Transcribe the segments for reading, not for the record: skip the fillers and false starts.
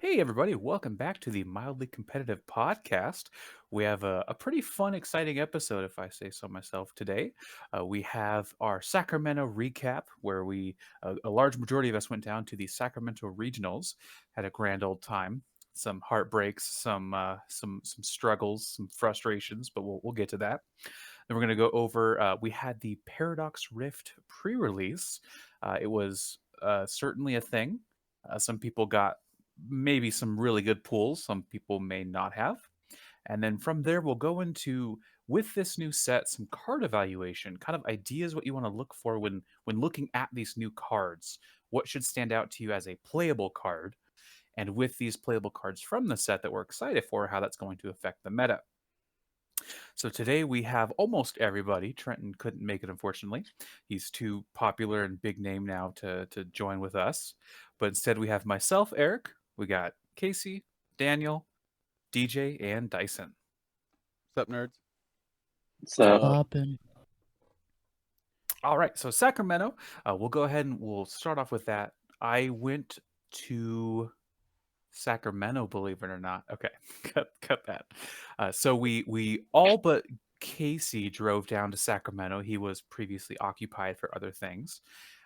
Hey, everybody, welcome back to the Mildly Competitive Podcast. We have a pretty fun, exciting episode, if I say so myself, today. We have our Sacramento recap, where a large majority of us went down to the Sacramento Regionals, had a grand old time. Some heartbreaks, some struggles, some frustrations, but we'll get to that. Then we're going to go over. We had the Paradox Rift pre-release. It was certainly a thing. Some people got maybe some really good pulls. Some people may not have. And then from there, we'll go into with this new set some card evaluation, kind of ideas what you want to look for when looking at these new cards. What should stand out to you as a playable card? And with these playable cards from the set that we're excited for, how that's going to affect the meta. So today we have almost everybody. Trenton couldn't make it, unfortunately. He's too popular and big name now to join with us. But instead we have myself, Eric. We got Casey, Daniel, DJ, and Dyson. What's up, nerds? So Poppin'. All right, so Sacramento. We'll go ahead and we'll start off with that. I went to Sacramento, believe it or not. Okay, cut that. So we all but Casey drove down to Sacramento. He was previously occupied for other things,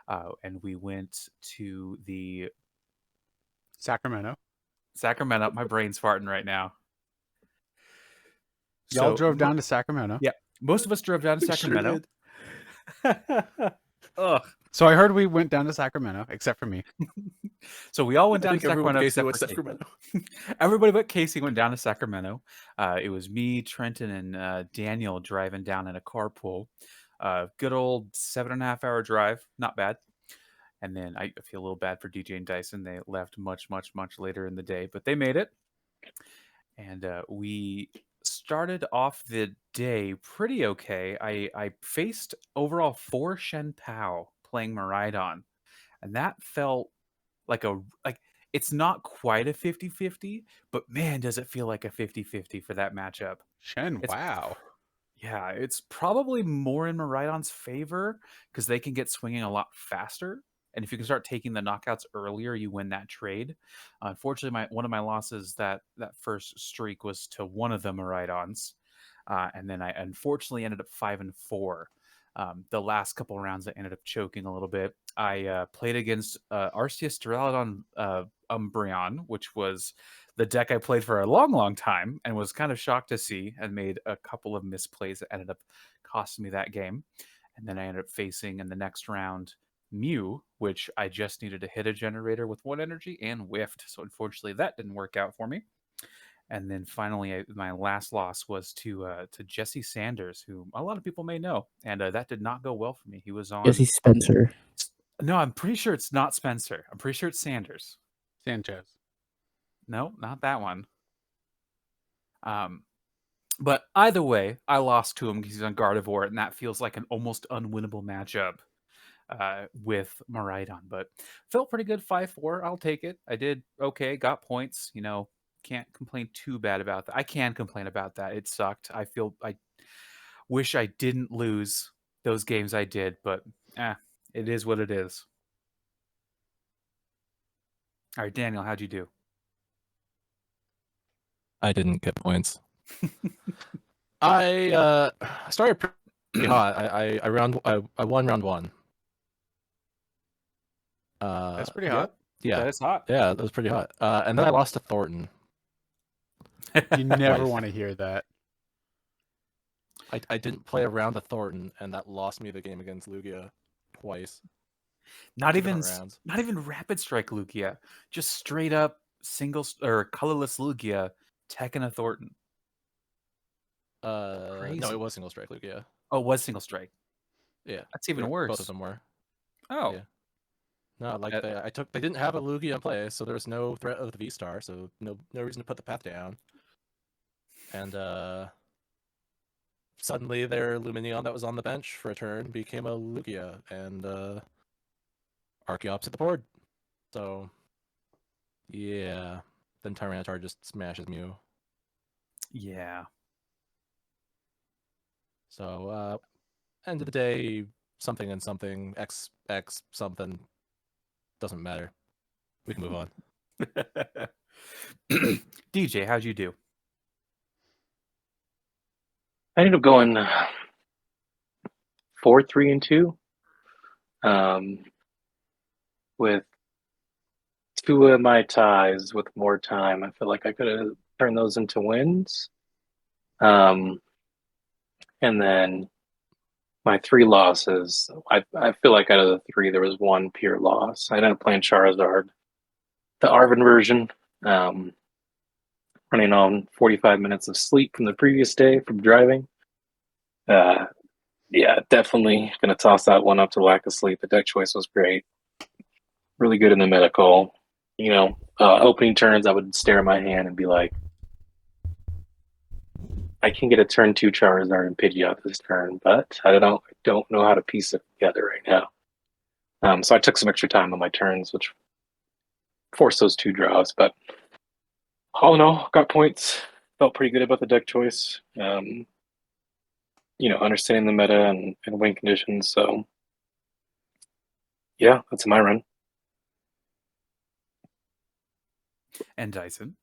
and we went to the Sacramento. My brain's farting right now. Y'all drove down to Sacramento. Yeah, most of us drove down to Sacramento. Ugh. So I heard we went down to Sacramento, except for me. So we all went I down think to everyone Sacramento. Casey went to Sacramento. Everybody but Casey went down to Sacramento. It was me, Trenton, and Daniel driving down in a carpool. Good old 7.5 hour drive. Not bad. And then I feel a little bad for DJ and Dyson. They left much, much, much later in the day, but they made it. And we started off the day pretty okay. I faced overall 4 Shen Pao playing Miraidon. And that felt like it's not quite a 50-50, but man, does it feel like a 50-50 for that matchup. Shen, wow. Yeah, it's probably more in Miraidon's favor because they can get swinging a lot faster. And if you can start taking the knockouts earlier, you win that trade. Unfortunately, one of my losses that first streak was to one of the Miraidons. And then I unfortunately ended up 5-4. The last couple of rounds, I ended up choking a little bit. I played against Arceus Duraludon Umbreon, which was the deck I played for a long, long time and was kind of shocked to see, and made a couple of misplays that ended up costing me that game. And then I ended up facing in the next round Mew, which I just needed to hit a generator with 1 energy and whiffed. So unfortunately, that didn't work out for me. And then finally, my last loss was to Jesse Sanders, who a lot of people may know, and that did not go well for me. He was on Jesse Spencer. No, I'm pretty sure it's not Spencer. I'm pretty sure it's Sanders. Sanchez. No, not that one. But either way, I lost to him because he's on Gardevoir, and that feels like an almost unwinnable matchup with Miraidon. But felt pretty good, 5-4. I'll take it. I did okay, got points. Can't complain too bad about that. I can complain about that. It sucked. I wish I didn't lose those games I did, but it is what it is. All right, Daniel, how'd you do? I didn't get points. I started pretty hot. I won round 1. That's pretty hot. Yeah, That's hot. yeah, that was pretty hot. And then I lost to Thornton. You never Twice. want to hear that. I didn't play a round of Thornton, and that lost me the game against Lugia twice. Not Two even different rounds. not even Rapid Strike Lugia, just straight up single or colorless Lugia, Tekken a Thornton. Crazy. No, it was single strike Lugia. Oh, it was single strike. Yeah, That's even worse. Both of them were. Oh, Yeah. No, like they didn't have a Lugia in play, so there was no threat of the V-Star, so no reason to put the path down. And suddenly their Lumineon that was on the bench for a turn became a Lugia, and Archeops at the board. So yeah, then Tyranitar just smashes Mew. yeah. So end of the day, something and something, X something, doesn't matter. We can move on. DJ, how'd you do? I ended up going 4-3-2. With two of my ties with more time. I feel like I could have turned those into wins. And then my three losses, I feel like out of the three, there was one pure loss. I ended up playing Charizard, the Arvin version, running on 45 minutes of sleep from the previous day from driving. Yeah, definitely going to toss that one up to lack of sleep. The deck choice was great. Really good in the medical. Opening turns, I would stare at my hand and be like, I can get a turn 2 Charizard and Pidgeot this turn, but I don't know how to piece it together right now. So I took some extra time on my turns, which forced those 2 draws. But all in all, got points. Felt pretty good about the deck choice. Understanding the meta and win conditions. So yeah, that's my run. And Dyson.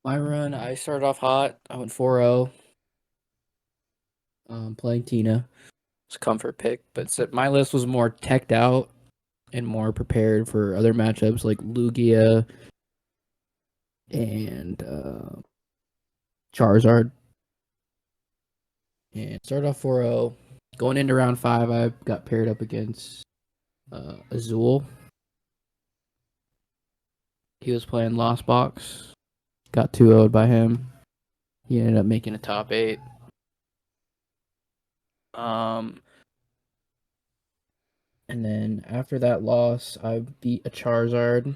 My run, I started off hot. I went 4-0. Playing Tina. It's a comfort pick, but my list was more teched out and more prepared for other matchups like Lugia and Charizard. And started off 4-0. Going into round 5, I got paired up against Azul. He was playing Lost Box. Got 2-0'd by him. He ended up making a top 8. And then after that loss, I beat a Charizard.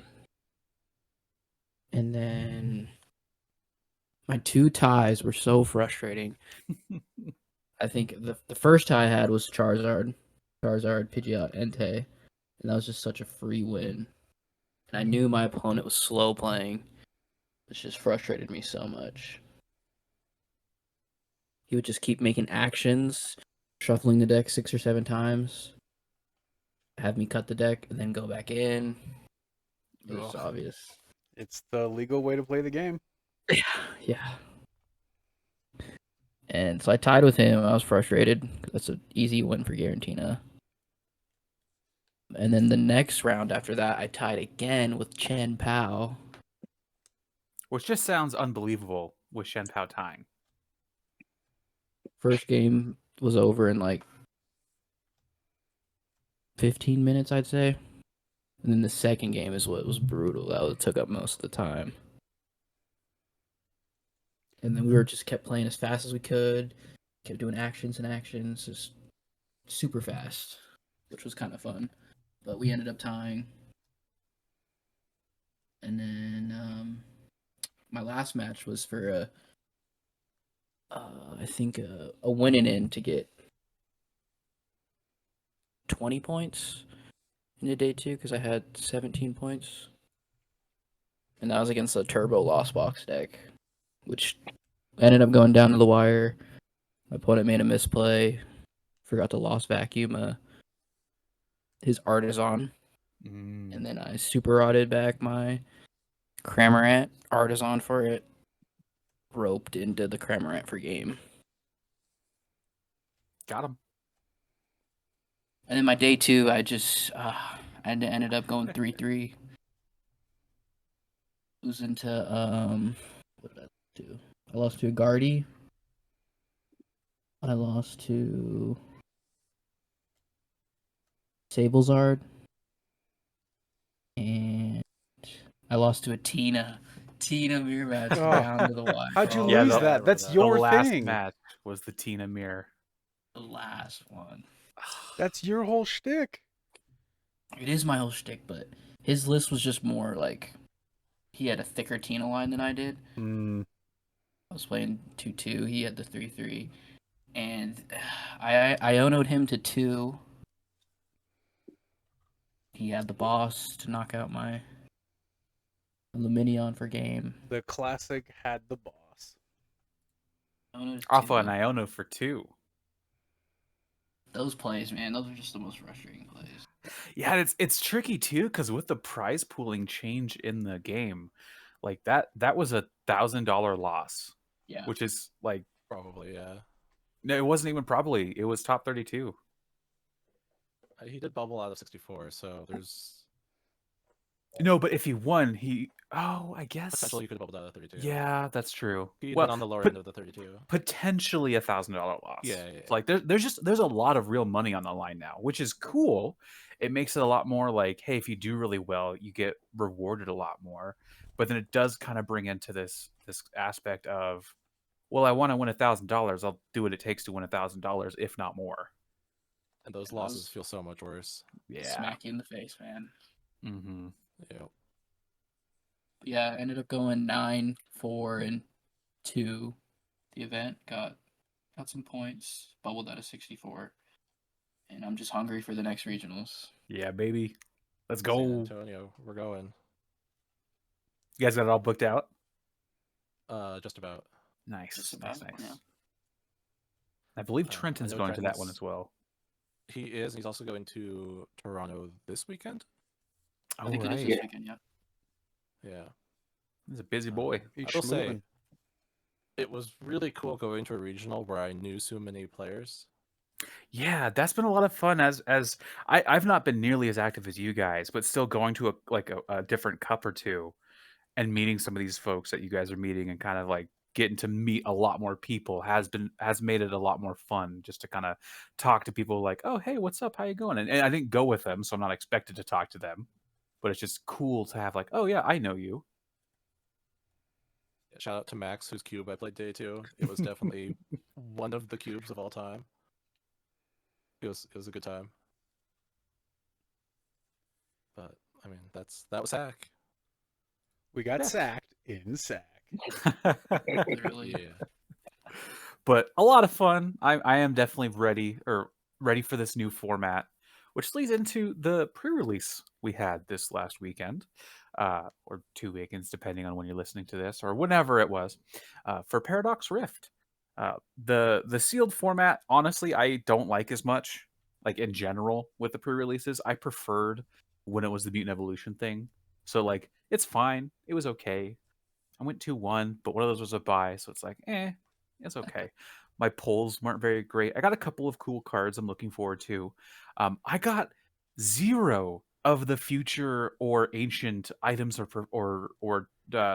And then my 2 ties were so frustrating. I think the first tie I had was Charizard, Pidgeot, Entei. And that was just such a free win. And I knew my opponent was slow playing, which just frustrated me so much. He would just keep making actions, shuffling the deck 6 or 7 times, have me cut the deck, and then go back in. It was obvious. It's the legal way to play the game. Yeah. And so I tied with him. I was frustrated. That's an easy win for Garantina. And then the next round after that, I tied again with Chen Pao. Which just sounds unbelievable with Shen Pao tying. First game was over in like 15 minutes, I'd say. And then the second game is what was brutal. That took up most of the time. And then we just kept playing as fast as we could. Kept doing actions and actions. Just super fast. Which was kind of fun. But we ended up tying. And then my last match was for I think a winning in to get 20 points in the day 2 because I had 17 points. And that was against a Turbo Lost Box deck, which ended up going down to the wire. My opponent made a misplay, forgot to Lost Vacuum his Artisan, and then I super rotted back my Cramorant Artisan for it, roped into the Cramorant for game. Got him. And then my day 2, I ended up going 3-3. Losing to what did I do? I lost to a Guardy. I lost to Sablezard. And I lost to a Tina. Tina mirror match down to the wire. How'd you lose that? That's your the last thing. match was the Tina mirror. The last one. That's your whole shtick. It is my whole shtick, but his list was just more like he had a thicker Tina line than I did. I was playing 2-2. He had the 3-3. And I owned him to 2. He had the boss to knock out my Luminion for game. The classic had the boss. Alpha and Iono for 2. Those plays, man, those are just the most frustrating plays. Yeah, it's tricky too because with the prize pooling change in the game, like that was $1,000 loss, Yeah. which is like Probably, yeah. no, it wasn't even probably. It was top 32. He did bubble out of 64, so there's No, but if he won, I guess potential he could have bubbled out of 32. yeah, that's true. He'd Well, been on the lower end of the 32. potentially $1,000 loss. Yeah. It's like there's a lot of real money on the line now, which is cool. It makes it a lot more like, hey, if you do really well, you get rewarded a lot more. But then it does kind of bring into this aspect of, well, I want to win $1,000. I'll do what it takes to win $1,000, if not more. And those losses feel so much worse. Yeah. Smack you in the face, man. Mm-hmm. Yeah. Yeah, I ended up going 9, 4, and 2. The event got some points, bubbled out of 64, and I'm just hungry for the next regionals. Yeah, baby. Let's San go. Antonio, we're going. You guys got it all booked out? Just about. Nice. Just Nice, about, nice. yeah. I believe I Trenton's know going to that one Trenton's- as well. He is. He's also going to Toronto this weekend. I think it is right. this weekend, yeah. Yeah. He's a busy boy. He's I will say, schmoovin'. it was really cool going to a regional where I knew so many players. Yeah, that's been a lot of fun. As I've not been nearly as active as you guys, but still going to a different cup or two and meeting some of these folks that you guys are meeting and kind of like getting to meet a lot more people has made it a lot more fun just to kind of talk to people like, oh hey, what's up? How you going? And I didn't go with them, so I'm not expected to talk to them. But it's just cool to have like, oh yeah, I know you. Shout out to Max, whose cube I played day 2. It was definitely one of the cubes of all time. It was a good time. But I mean, that was hack. We got sacked in sack. Literally. Yeah. But a lot of fun. I am definitely ready for this new format, which leads into the pre-release we had this last weekend, or 2 weekends, depending on when you're listening to this, or whenever it was, for Paradox Rift. The sealed format, honestly, I don't like as much. Like in general, with the pre-releases, I preferred when it was the Mutant Evolution thing. So like, it's fine. It was okay. I went 2-1, but one of those was a bye, so it's like, it's okay. My polls weren't very great. I got a couple of cool cards I'm looking forward to. I got 0 of the future or ancient items or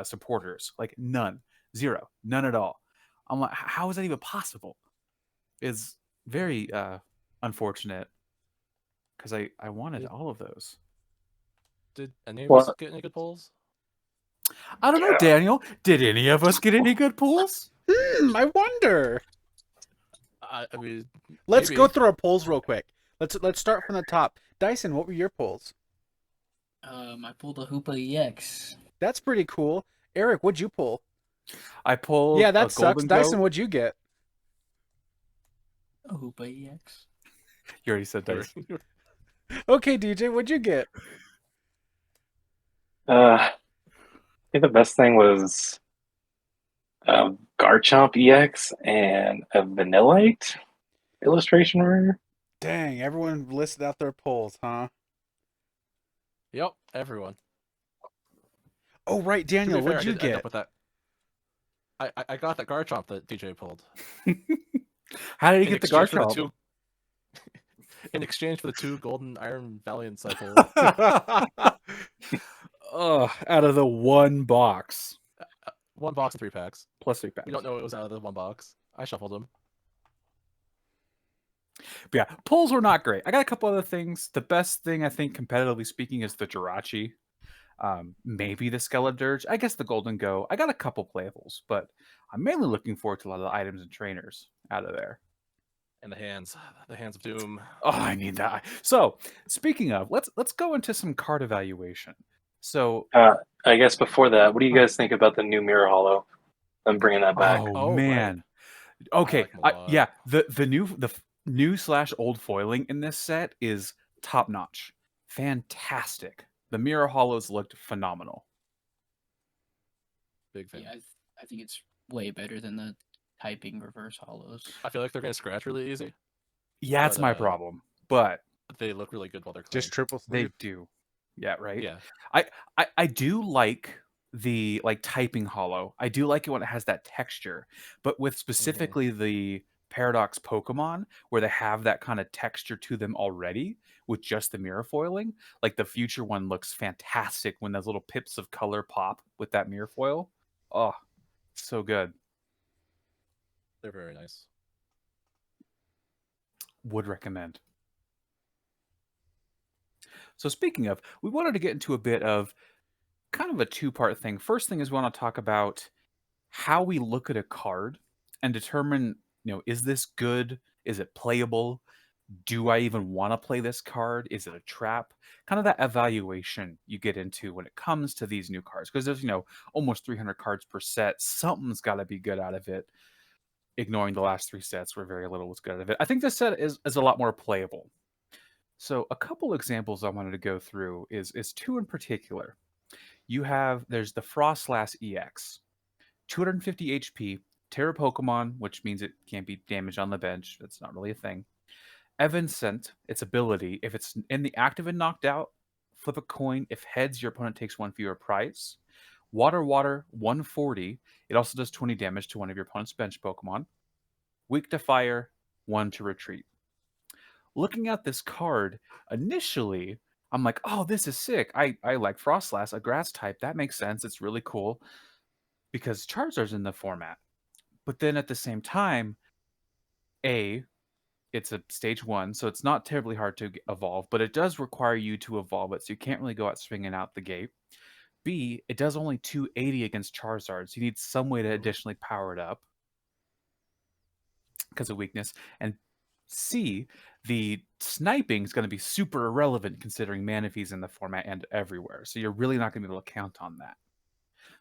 supporters. Like none, 0, none at all. I'm like, how is that even possible? It's very unfortunate because I wanted all of those. Did any of Well- us get any good polls? I don't know, Daniel. Did any of us get any good pulls? I wonder. I mean, Let's maybe. go through our polls real quick. Let's start from the top. Dyson, what were your polls? I pulled a Hoopa EX. That's pretty cool. Eric, what'd you pull? I pulled. Yeah, a that sucks. Golden Dyson, Goat. what'd you get? A Hoopa EX. You already said that. Okay, DJ, what'd you get? I think the best thing was Garchomp EX and a Vanillite illustration rare. Dang, everyone listed out their polls, huh? Yep, everyone. Oh, right, To be Daniel, fair, what'd I you did end get? up with that. I got that Garchomp that DJ pulled. How did he In get the exchange for Garchomp? two- in exchange for the 2 golden Iron Valiants I pulled. Out of the one box. 1 box and 3 packs. Plus 3 packs. You don't know it was out of the 1 box. I shuffled them. But yeah, pulls were not great. I got a couple other things. The best thing, I think, competitively speaking, is the Jirachi. Maybe the Skeledirge. I guess the Golden Go. I got a couple playables, but I'm mainly looking forward to a lot of the items and trainers out of there. And the hands of doom. Oh, I need that. So, speaking of, let's go into some card evaluation. So, I guess before that, what do you guys think about the new Mirror Hollow? I'm bringing that back. oh Oh, right. man. Okay, like 'em a lot. yeah, the new / old foiling in this set is top notch, fantastic. The mirror hollows looked phenomenal. Big fan. Yeah, I think it's way better than the typing reverse hollows. I feel like they're gonna scratch really easy. Yeah, it's But, my problem. But they look really good while they're Just clean. triple they sleeve. do. Yeah, right? Yeah. I do like the typing hollow. I do like it when it has that texture. But with specifically the Paradox Pokemon, where they have that kind of texture to them already with just the mirror foiling, like the future one looks fantastic when those little pips of color pop with that mirror foil. Oh, so good. They're very nice. Would recommend. So speaking of, we wanted to get into a bit of kind of a two-part thing. First thing is we want to talk about how we look at a card and determine, is this good? Is it playable? Do I even want to play this card? Is it a trap? Kind of that evaluation you get into when it comes to these new cards. Because there's, almost 300 cards per set. Something's got to be good out of it. Ignoring the last 3 sets where very little was good out of it. I think this set is a lot more playable. So a couple examples I wanted to go through is 2 in particular. There's the Frostlass EX. 250 HP, Terra Pokemon, which means it can't be damaged on the bench. That's not really a thing. Evanescent, its ability, if it's in the active and knocked out, flip a coin. If heads, your opponent takes 1 fewer prize. Water, 140. It also does 20 damage to one of your opponent's bench Pokemon. Weak to fire, 1 to retreat. Looking at this card, initially, I'm like, oh, this is sick. I like Frostlass, a grass type. That makes sense. It's really cool because Charizard's in the format. But then at the same time, it's a stage 1, so it's not terribly hard to evolve, but it does require you to evolve it, so you can't really go out swinging out the gate. B, it does only 280 against Charizard, so you need some way to additionally power it up because of weakness. And C, the sniping is going to be super irrelevant considering Manaphy's in the format and everywhere, so you're really not going to be able to count on that.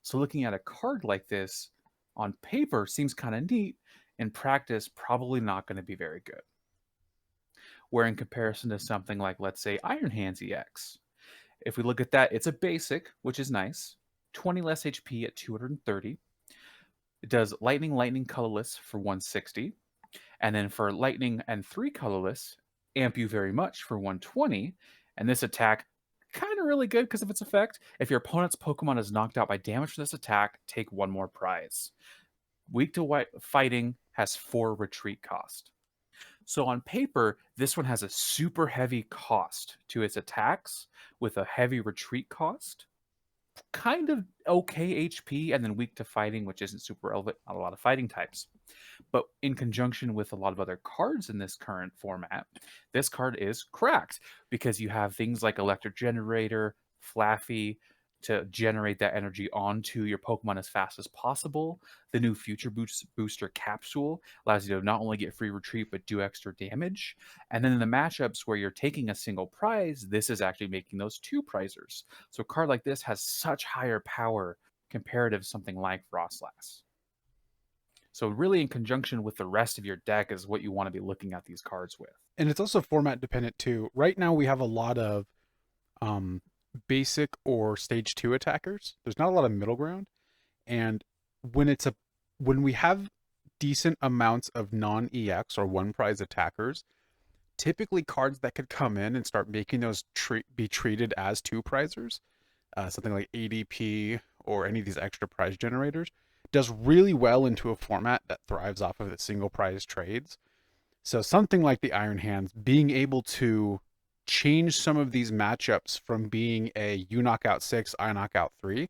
So looking at a card like this on paper seems kind of neat. In practice, probably not going to be very good. Where in comparison to something like, let's say, Iron Hands EX, if we look at that, it's a basic, which is nice. 20 less HP at 230. It does Lightning, colorless for 160. And then for Lightning and 3 colorless, amp you very much for 120. And this attack, kind of really good because of its effect. If your opponent's Pokemon is knocked out by damage from this attack, take 1 more prize. Weak to fighting has 4 retreat cost. So on paper, this one has a super heavy cost to its attacks with a heavy retreat cost. Kind of okay HP, and then weak to fighting, which isn't super relevant, not a lot of fighting types. But in conjunction with a lot of other cards in this current format, this card is cracked because you have things like Electric Generator, Flaffy, to generate that energy onto your Pokemon as fast as possible. The new Future Booster Capsule allows you to not only get free retreat, but do extra damage. And then in the matchups where you're taking a single prize, this is actually making those 2 prizers. So a card like this has such higher power comparative to something like Frostlass. So really in conjunction with the rest of your deck is what you want to be looking at these cards with. And it's also format dependent too. Right now we have a lot of basic or stage 2 attackers. There's not a lot of middle ground. And when we have decent amounts of non-EX or 1 prize attackers, typically cards that could come in and start making those be treated as 2 prizers, something like ADP or any of these extra prize generators, does really well into a format that thrives off of the single prize trades. So something like the Iron Hands, being able to change some of these matchups from being a you knock out 6, I knock out 3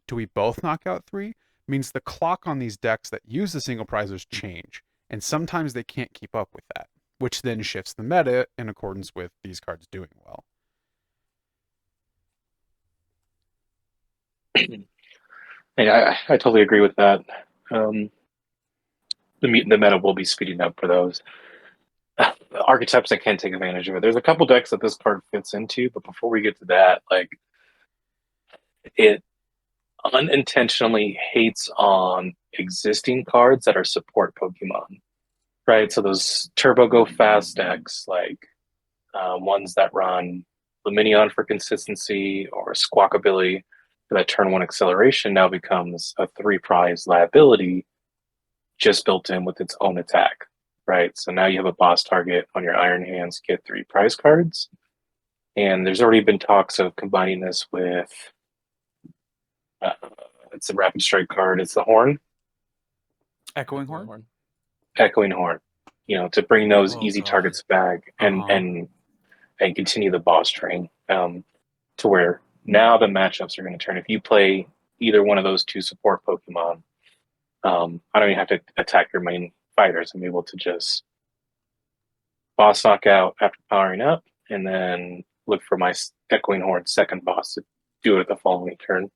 to we both knock out 3 means the clock on these decks that use the single prizers change. And sometimes they can't keep up with that, which then shifts the meta in accordance with these cards doing well. Yeah, I totally agree with that. The meta will be speeding up for those archetypes that can take advantage of it. There's a couple decks that this card fits into, but before we get to that, like, it unintentionally hates on existing cards that are support Pokemon, right? So those Turbo Go Fast decks, like ones that run Luminion for consistency or Squawkabilly for that turn 1 acceleration, now becomes a 3 prize liability just built in with its own attack, right? So now you have a boss target on your Iron Hands, get 3 prize cards. And there's already been talks of combining this with it's a Rapid Strike card. It's the Horn, Echoing Horn. Echoing Horn. To bring those Oh, easy God. targets back and continue the boss train to where now the matchups are going to turn. If you play either one of those 2 support Pokemon, I don't even have to attack your main fighters. I'm able to just boss knock out after powering up, and then look for my Echoing Horn second boss to do it the following turn.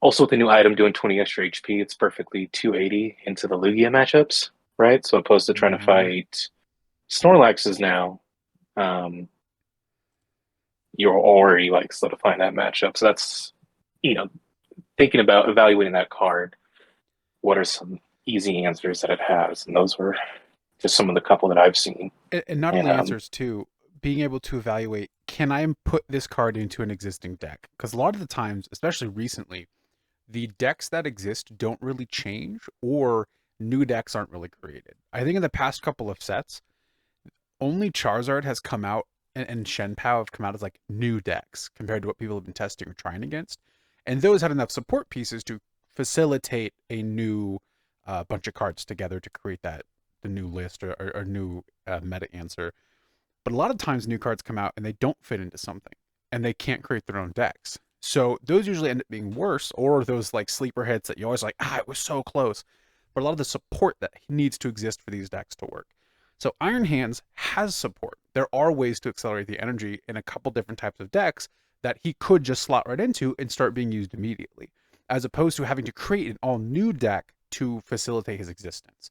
Also, with the new item doing 20 extra HP, it's perfectly 280 into the Lugia matchups, right? So opposed to trying to fight Snorlaxes now, you're already like solidifying that matchup. So that's, thinking about evaluating that card, what are some easy answers that it has? And those were just some of the couple that I've seen. And not only answers too, being able to evaluate, can I put this card into an existing deck? Because a lot of the times, especially recently, the decks that exist don't really change, or new decks aren't really created. I think in the past couple of sets, only Charizard has come out and Shenpao have come out as like new decks compared to what people have been testing or trying against. And those had enough support pieces to facilitate a new bunch of cards together to create the new list or new meta answer. But a lot of times new cards come out and they don't fit into something and they can't create their own decks. So those usually end up being worse, or those like sleeper hits that you always like, it was so close. But a lot of the support that needs to exist for these decks to work. So Iron Hands has support. There are ways to accelerate the energy in a couple different types of decks that he could just slot right into and start being used immediately, as opposed to having to create an all new deck to facilitate his existence.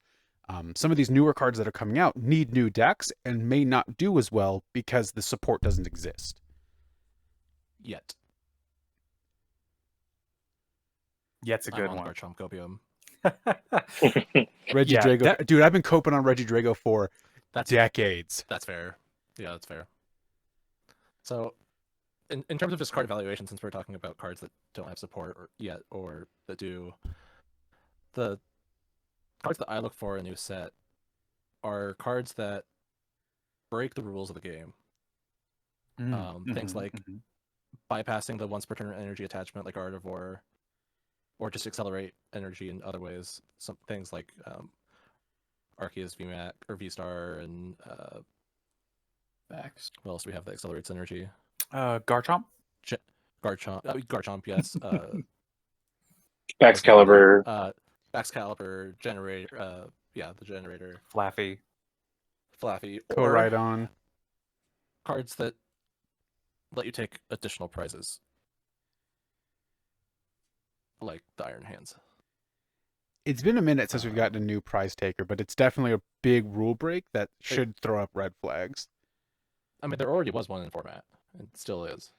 Some of these newer cards that are coming out need new decks and may not do as well because the support doesn't exist. Yet. Yet's a good I'm on one. Garchomp Copium. Regidrago. Dude, I've been coping on Regidrago for decades. That's fair. Yeah, that's fair. So, in terms of just card evaluation, since we're talking about cards that don't have support or that do, the cards that I look for in a new set are cards that break the rules of the game. Things like bypassing the once per turn energy attachment like Gardevoir, or just accelerate energy in other ways. Some things like Arceus VMAX or V-Star and Facts. what else do we have that accelerates energy? Garchomp? Garchomp, yes. Excalibur. Excalibur, Generator, the Generator. Flaffy. Koraidon. Cards that let you take additional prizes. Like the Iron Hands. It's been a minute since we've gotten a new prize taker, but it's definitely a big rule break that should throw up red flags. I mean, there already was one in format. It still is.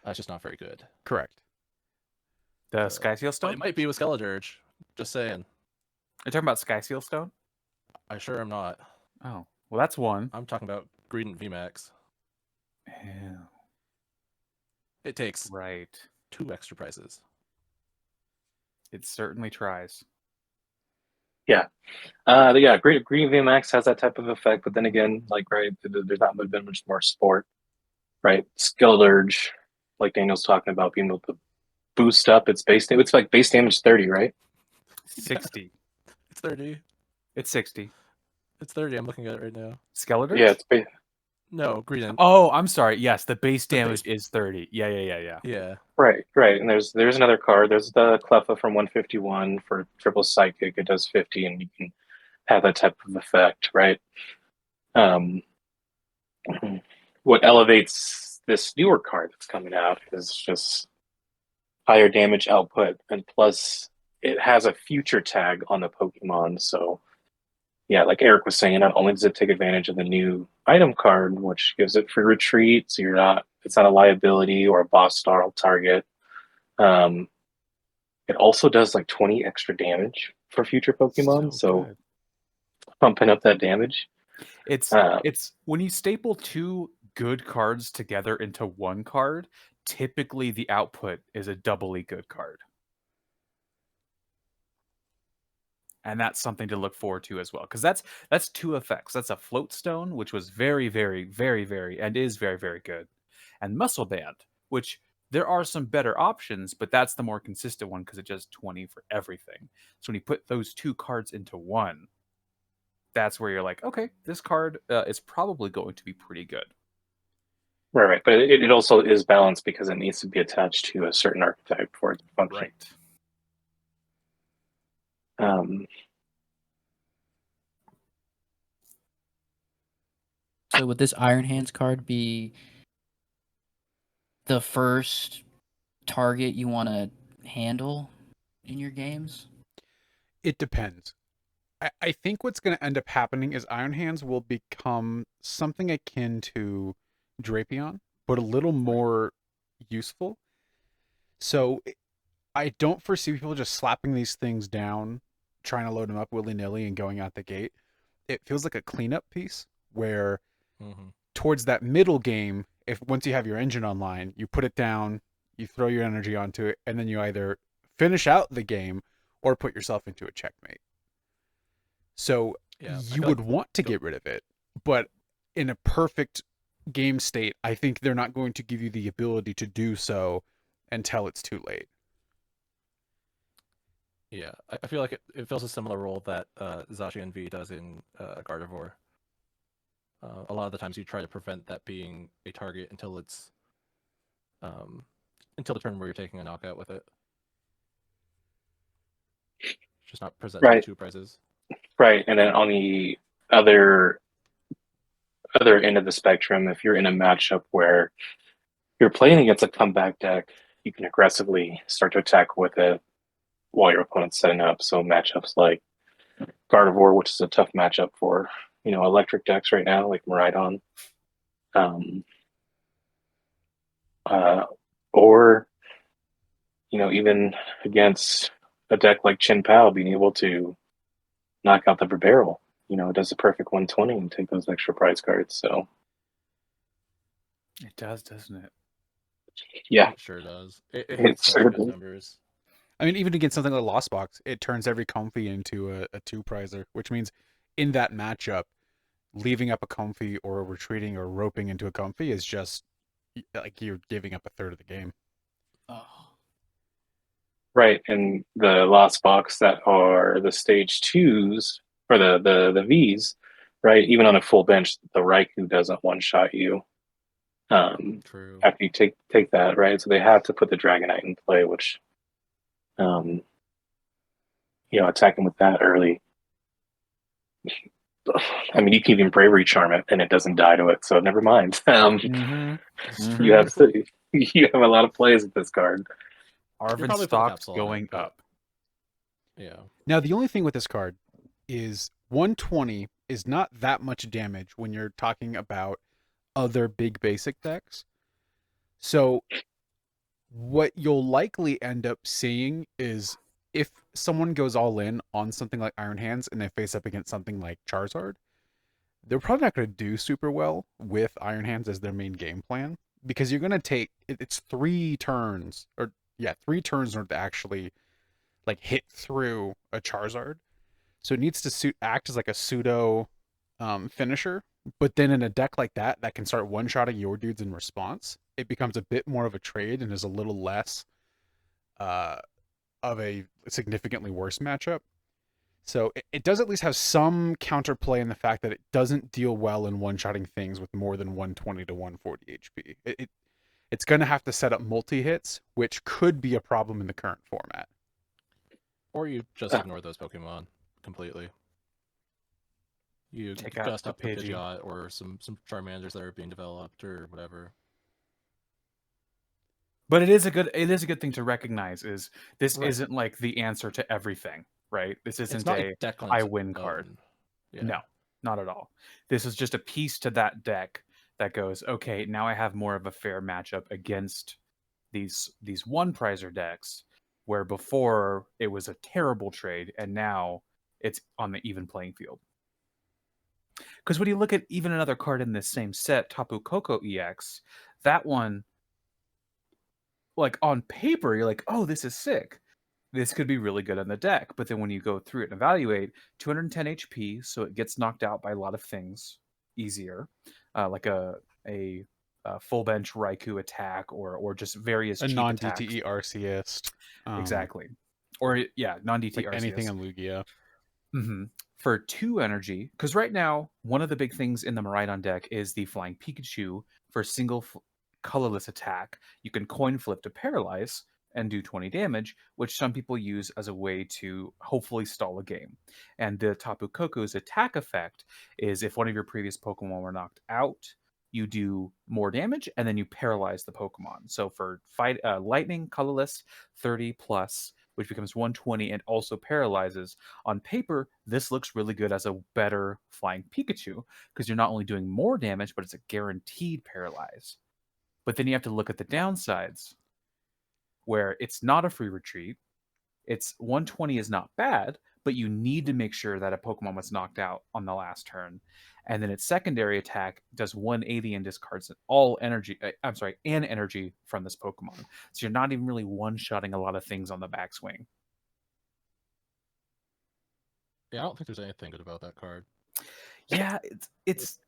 It's just not very good. Correct. The Sky Seal But Stone? it might be with Skeledirge. Just saying. You're talking about Sky Seal Stone? I sure am not. Oh, well, that's one. I'm talking about Greedent VMAX. Yeah. It takes Right. 2 extra prizes. It certainly tries. Green VMAX has that type of effect, but then again, there's not been much more support, right? Skeledirge, like Daniel's talking about, being able to boost up its base damage. It's like base damage 30, right? 60. It's 30. It's 60. It's 30. I'm looking at it right now. Skeledirge? Yeah, it's No, Greedent. Oh, I'm sorry. Yes, the base The damage base- is 30. Yeah. Yeah. right. And there's another card. There's the Cleffa from 151 for triple psychic. It does 50, and you can have that type of effect, right? What elevates this newer card that's coming out is just higher damage output, and plus it has a future tag on the Pokemon. So yeah, like Eric was saying, not only does it take advantage of the new item card, which gives it free retreat, so it's not a liability or a boss style target. It also does like 20 extra damage for future Pokemon, so good. pumping up that damage. It's when you staple 2 good cards together into one card, typically the output is a doubly good card. And that's something to look forward to as well, because that's two effects. That's a float stone, which was very, very, very, very, and is very, very good, and muscle band, which there are some better options, but that's the more consistent one because it does 20 for everything. So when you put those two cards into one, that's where you're like, okay, this card is probably going to be pretty good. Right. But it also is balanced because it needs to be attached to a certain archetype for it to function. Right. So would this Iron Hands card be the first target you want to handle in your games? It depends. I think what's going to end up happening is Iron Hands will become something akin to Drapion, but a little more useful. So I don't foresee people just slapping these things down, trying to load them up willy-nilly and going out the gate. It feels like a cleanup piece where towards that middle game, if once you have your engine online, you put it down, you throw your energy onto it, and then you either finish out the game or put yourself into a checkmate. So you would want to get rid of it, but in a perfect game state, I think they're not going to give you the ability to do so until it's too late. Yeah, I feel like it fills a similar role that Zacian V does in Gardevoir. A lot of the times you try to prevent that being a target until it's until the turn where you're taking a knockout with it. It's just not presenting two prizes. Right, and then on the other end of the spectrum, if you're in a matchup where you're playing against a comeback deck, you can aggressively start to attack with it while your opponent's setting up. So matchups like Gardevoir, which is a tough matchup for electric decks right now, like Miraidon, or even against a deck like Chin Pao, being able to knock out the barrel. It does a perfect 120 and take those extra prize cards. So it does, doesn't it? Yeah, it sure does. It hits some good numbers. I mean, even against something like Lost Box, it turns every Comfy into a two-prizer, which means in that matchup, leaving up a Comfy or retreating or roping into a Comfy is just like you're giving up a third of the game. Oh. Right, and the Lost Box that are the stage 2s, or the Vs, right? Even on a full bench, the Raikou doesn't one-shot you. True. After you take that, right? So they have to put the Dragonite in play, which, attacking with that early. I mean, you can even Bravery Charm it, and it doesn't die to it, so never mind. You have a lot of plays with this card. Arvin stocks going up. Yeah. Now, the only thing with this card is 120 is not that much damage when you're talking about other big basic decks. So what you'll likely end up seeing is if someone goes all in on something like Iron Hands and they face up against something like Charizard, they're probably not going to do super well with Iron Hands as their main game plan, because you're going to take it's 3 turns in order to actually like hit through a Charizard. So it needs to act as like a pseudo finisher. But then in a deck like that can start one-shotting your dudes in response, it becomes a bit more of a trade and is a little less of a significantly worse matchup. So it does at least have some counterplay in the fact that it doesn't deal well in one-shotting things with more than 120 to 140 HP. It's going to have to set up multi-hits, which could be a problem in the current format. Or you just ignore those Pokemon completely. You dust up the Pidgeot or some Charmanders that are being developed or whatever. But it is a good thing to recognize is this isn't like the answer to everything, right? This isn't I win card. Yeah. No, not at all. This is just a piece to that deck that goes, okay, now I have more of a fair matchup against these one prizer decks, where before it was a terrible trade and now it's on the even playing field. Because when you look at even another card in this same set, Tapu Koko EX, that one, like on paper, you're like, oh, this is sick. this could be really good on the deck, but then when you go through it and evaluate, 210 HP, so it gets knocked out by a lot of things easier, like a full bench Raikou attack or just various A cheap attacks. non-DTE Arceus. Exactly. Or non-DTE Like Arceus. anything in Lugia. For 2 energy, because right now one of the big things in the Miraidon deck is the Flying Pikachu. For a single colorless attack, you can coin flip to paralyze and do 20 damage, which some people use as a way to hopefully stall a game. And the Tapu Koko's attack effect is if one of your previous Pokemon were knocked out, you do more damage and then you paralyze the Pokemon. So for lightning colorless 30 plus, which becomes 120 and also paralyzes, on paper this looks really good as a better Flying Pikachu because you're not only doing more damage, but it's a guaranteed paralyze. But then you have to look at the downsides, where it's not a free retreat. It's 120 is not bad, but you need to make sure that a Pokemon was knocked out on the last turn. And then its secondary attack does 180 and discards all energy. And energy from this Pokemon. So you're not even really one-shotting a lot of things on the backswing. Yeah, I don't think there's anything good about that card. Yeah, it's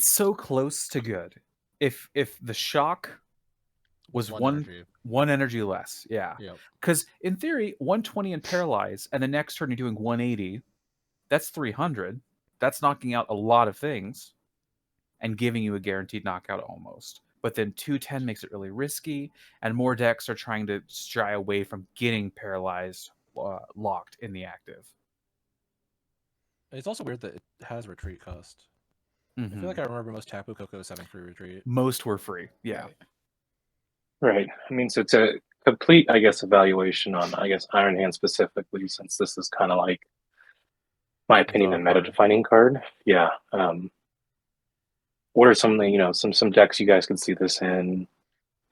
so close to good. If the shock was one energy less, yeah. Because in theory, 120 and paralyze, and the next turn you're doing 180. That's 300. That's knocking out a lot of things and giving you a guaranteed knockout almost. But then 210 makes it really risky, and more decks are trying to shy away from getting paralyzed locked in the active. It's also weird that it has retreat cost. I feel like I remember most Tapu Kokos having free retreat. Most were free, yeah. Right. I mean, so it's a complete, I guess, evaluation on, I guess, Iron Hand specifically, since this is kind of like, my opinion, a meta-defining card. Yeah. What are some, some decks you guys could see this in?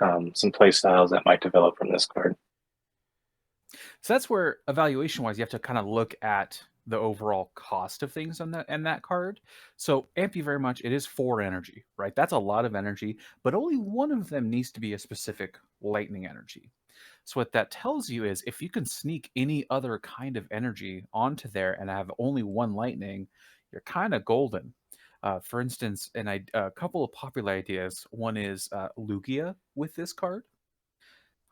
Some play styles that might develop from this card. So that's where, evaluation-wise, you have to kind of look at the overall cost of things on that card. So amp you very much, it is 4 energy, right? That's a lot of energy, but only one of them needs to be a specific lightning energy. So what that tells you is if you can sneak any other kind of energy onto there and have only 1 lightning, you're kind of golden. For instance, a couple of popular ideas. One is Lugia with this card.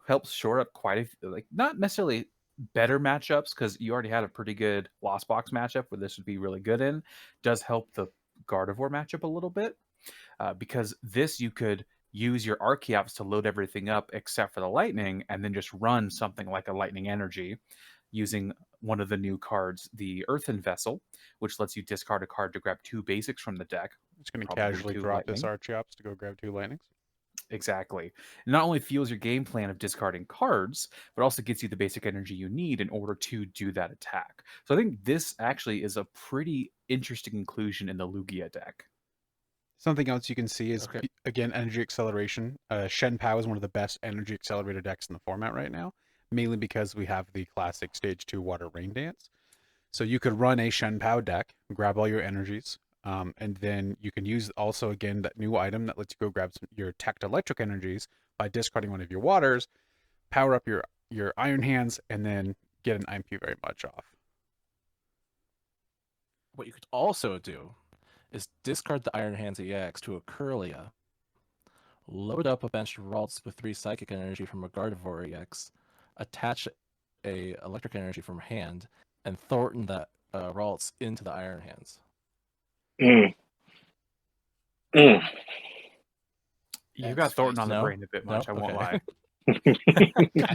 Helps shore up quite not necessarily better matchups, because you already had a pretty good Lost Box matchup where this would be really good in. Does help the Gardevoir matchup a little bit, because this you could use your Archeops to load everything up except for the lightning, and then just run something like a lightning energy using one of the new cards, the Earthen Vessel, which lets you discard a card to grab 2 basics from the deck. It's going to casually drop this Archeops to go grab 2 lightnings. Exactly. It not only fuels your game plan of discarding cards, but also gets you the basic energy you need in order to do that attack. So I think this actually is a pretty interesting inclusion in the Lugia deck. Something else you can see is, again, energy acceleration. Shen Pao is one of the best energy accelerator decks in the format right now, mainly because we have the classic Stage 2 Water Rain Dance. So you could run a Shen Pao deck, grab all your energies, and then you can use also, again, that new item that lets you go grab your tech electric energies by discarding one of your waters, power up your Iron Hands, and then get an IMP very much off. What you could also do is discard the Iron Hands EX to a Curlia, load up a bench of Ralts with 3 Psychic Energy from a Gardevoir EX, attach a Electric Energy from hand, and Thornton that Ralts into the Iron Hands. You got Thornton on the brain a bit much, I won't lie.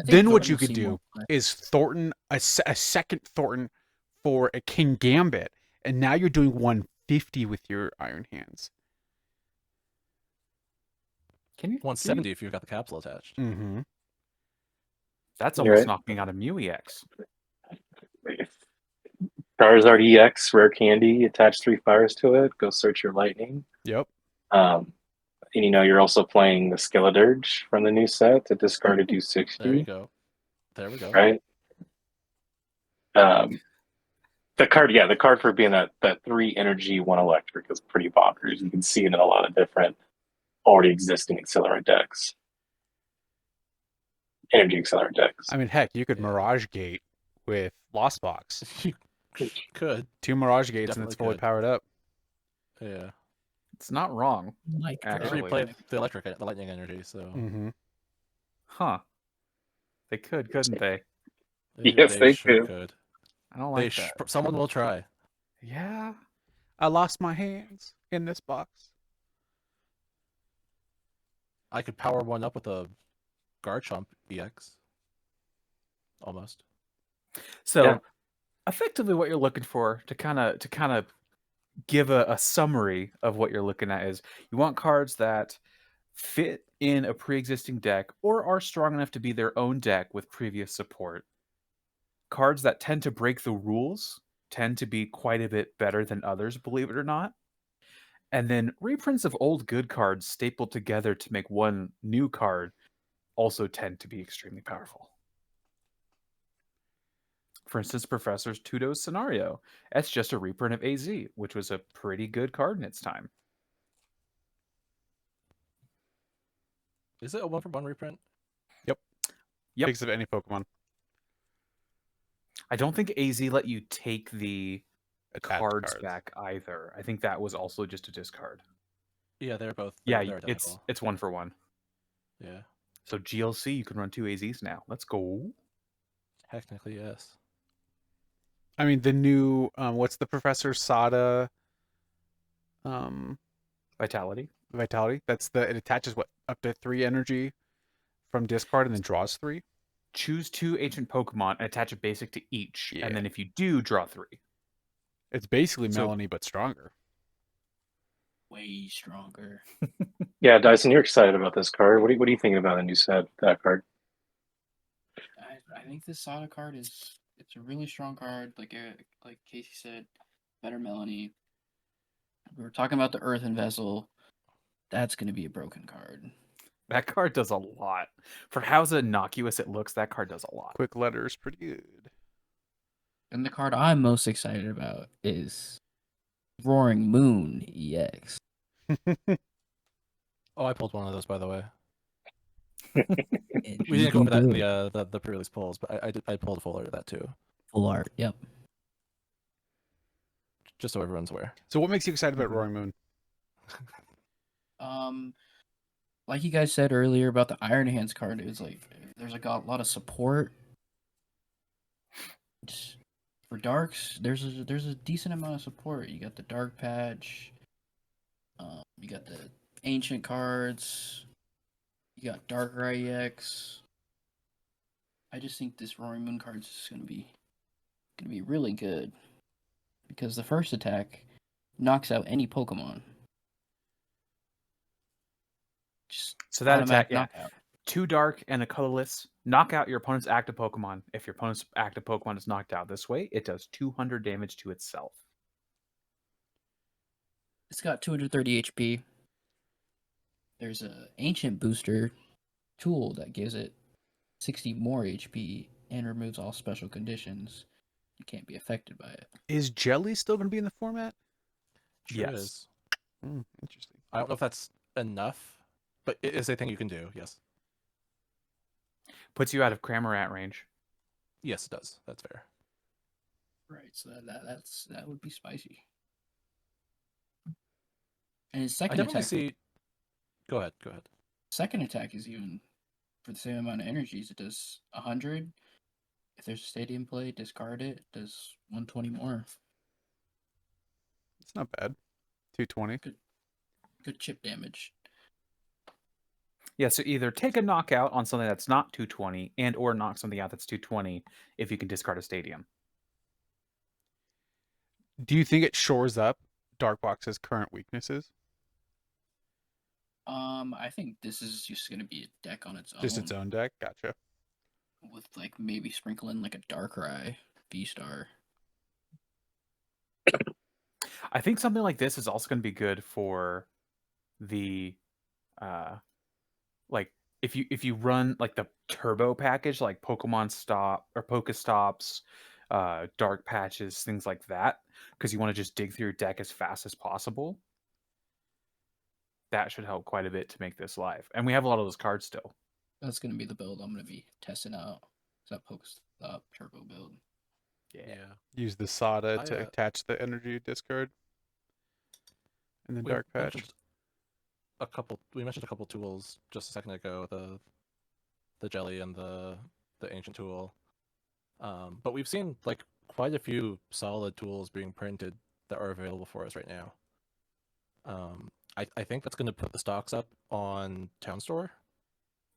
Then what you could do is Thornton, a second Thornton for a King Gambit, and now you're doing 150 with your Iron Hands. Can you 170 if you've got the capsule attached? Mm-hmm. That's almost knocking out a Mew EX. Charizard EX, Rare Candy, attach 3 fires to it, go search your lightning. Yep. And you're also playing the Skeledirge from the new set to discard a do 60. There you go. There we go. Right? The card for being that 3 energy, 1 electric is pretty bonkers. You can see it in a lot of different already existing Accelerate decks. energy accelerant decks. I mean, heck, you could Yeah. Mirage Gate with Lost Box. You could. 2 Mirage Gates and Definitely it's fully could. powered up. Yeah. It's not wrong. Like They already Actually. played the lightning energy, so Mm-hmm. Huh. They could, couldn't they? Yes, they sure could. could. I don't They like that. someone will try. Yeah. I lost my hands in this box. I could power one up with a Garchomp EX. Almost. So Yeah. effectively what you're looking for to kind of give a summary of what you're looking at is you want cards that fit in a pre-existing deck or are strong enough to be their own deck with previous support. Cards that tend to break the rules tend to be quite a bit better than others, believe it or not. And then reprints of old good cards stapled together to make one new card also tend to be extremely powerful. For instance, Professor's Two-Dose Scenario. That's just a reprint of AZ, which was a pretty good card in its time. Is it a 1-for-1 reprint? Yep. Picks of any Pokemon. I don't think AZ let you take the Attached cards back either. I think that was also just a discard. Yeah, they're both. Yeah, they're it's identical. 1-for-1. Yeah, So GLC, you can run 2 AZs now. Let's go. technically yes. I mean, the new what's the Professor Sada Vitality. Vitality? It attaches what, up to 3 energy from discard and then draws 3? Choose 2 ancient Pokemon and attach a basic to each. Yeah. And then if you do, draw 3. It's basically So- Melanie but stronger. way stronger. Yeah, Dyson, you're excited about this card. What are you thinking about when you said that card? I think this Sada card it's a really strong card. Like Casey said, better Melanie. We were talking about the Earthen Vessel. That's going to be a broken card. That card does a lot. For how innocuous it looks, that card does a lot. Quick letters, pretty good. And the card I'm most excited about is Roaring Moon EX. Oh, I pulled one of those, by the way. And We you didn't go over that can in do it. the pre-release polls, but I pulled a full art of that too, Full art. Yep. just so everyone's aware. So what makes you excited about Mhm. Roaring Moon? Like you guys said earlier about the Iron Hands card, it's like there's a lot of support. For darks, there's a decent amount of support. You got the dark patch, you got the ancient cards, you got Darkrai EX. I just think this Roaring Moon card is gonna be really good because the first attack knocks out any Pokemon. Just So that attack, automatic yeah. knockout. 2 dark and a colorless. Knock out your opponent's active Pokemon. If your opponent's active Pokemon is knocked out this way, it does 200 damage to itself. It's got 230 HP. There's a ancient booster tool that gives it 60 more HP and removes all special conditions. You can't be affected by it. Is Jelly still going to be in the format? Sure Yes. is. Interesting. I don't know if that's enough, but it is a thing you can do. Yes. Puts you out of Cramorant range. Yes, it does. That's fair. Right, so that would be spicy. And his I second definitely attack, see. Go ahead. second attack is even for the same amount of energies. It does 100. If there's a stadium play, discard it. It does 120 more. It's not bad. 220. Good chip damage. Yeah, so either take a knockout on something that's not 220 and or knock something out that's 220 if you can discard a stadium. Do you think it shores up Darkbox's current weaknesses? I think this is just gonna be a deck on its own. Just its own deck? Gotcha. With like maybe sprinkling like a Darkrai V-Star. I think something like this is also going to be good for the like if you run like the turbo package like Pokemon Stop or Pokestops, dark patches, things like that, because you want to just dig through your deck as fast as possible. That should help quite a bit to make this live. And we have a lot of those cards still. That's gonna be the build I'm gonna be testing out. That Pokestop turbo build. Yeah. Use the SADA I, to attach the energy discard. And then We Dark Patch. mentioned We mentioned a couple tools just a second ago. The jelly and the ancient tool. But we've seen like quite a few solid tools being printed that are available for us right now. I think that's going to put the stocks up on Town Store.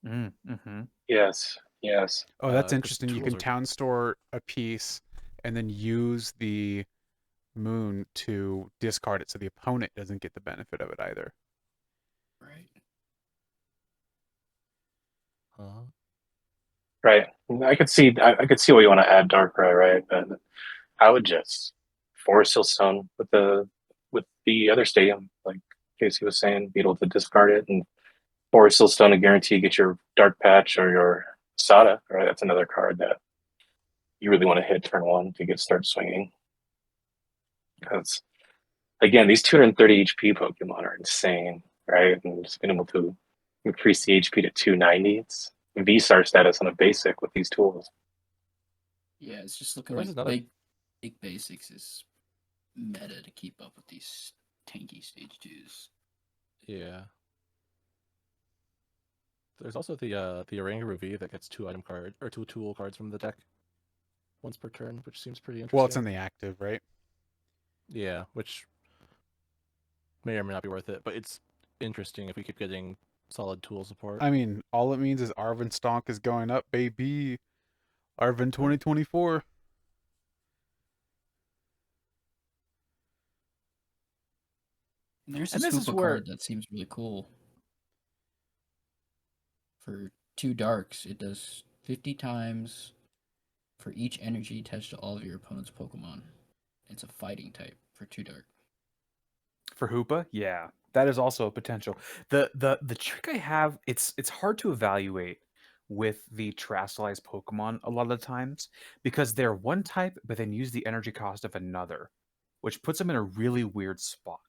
Mm-hmm. Yes. Oh, that's 'cause interesting. You tools can are- town store a piece and then use the moon to discard it so the opponent doesn't get the benefit of it either. Right. Right. I could see why you want to add Darkrai, right? But I would just force Silstone with the other stadium, like Casey was saying, be able to discard it and force Silstone to guarantee you get your Dark Patch or your Sada, right? That's another card that you really want to hit turn 1 to start swinging. Because again, these 230 HP Pokemon are insane, right? And just being able to increase the HP to 290, it's V-Star status on a basic with these tools. Yeah, it's just looking There's like another- big basics is meta to keep up with these tanky stage 2s. Yeah. There's also the Oranguru V that gets 2 tool cards from the deck once per turn, which seems pretty interesting. Well, it's in the active, right? Yeah, which may or may not be worth it, but it's interesting if we keep getting solid tool support. I mean, all it means is Arvin Stonk is going up, baby. Arvin 2024. And there's And this this is Hoopa where- card that seems really cool. For 2 darks, it does 50 times for each energy attached to all of your opponent's Pokemon. It's a fighting type for 2 dark. For Hoopa, yeah, that is also a potential. The trick I have, it's hard to evaluate with the terrestrialized Pokemon a lot of the times because they're one type, but then use the energy cost of another, which puts them in a really weird spot.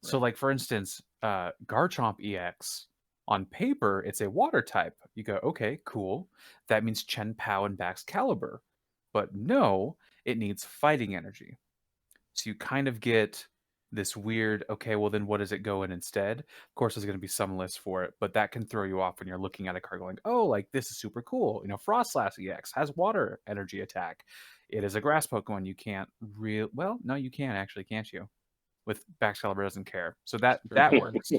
So, Right. like for instance, Garchomp EX on paper, it's a water type. You go, okay, cool. That means Chen Pao and Baxcalibur, but no, it needs fighting energy. So you kind of get this weird, okay, well then what does it go in instead? Of course, there's going to be some list for it, but that can throw you off when you're looking at a card going, oh, like this is super cool. You know, Frostlass EX has water energy attack. It is a grass Pokemon. You can't well, no, you can actually, can't you? With Baxcalibur doesn't care. So that works.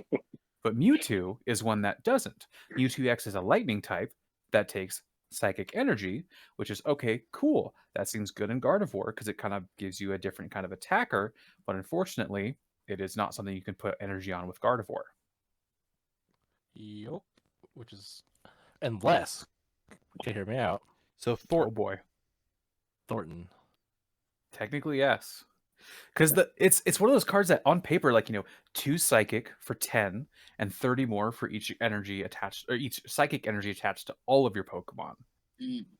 But Mewtwo is one that doesn't. Mewtwo X is a lightning type that takes psychic energy, which is okay, cool. That seems good in Gardevoir because it kind of gives you a different kind of attacker. But unfortunately, it is not something you can put energy on with Gardevoir. Yup. Which is unless okay, hear me out. So Oh boy. Thornton. Technically, yes. Because it's one of those cards that on paper, like, 2 psychic for 10 and 30 more for each energy attached, or each psychic energy attached to all of your Pokemon.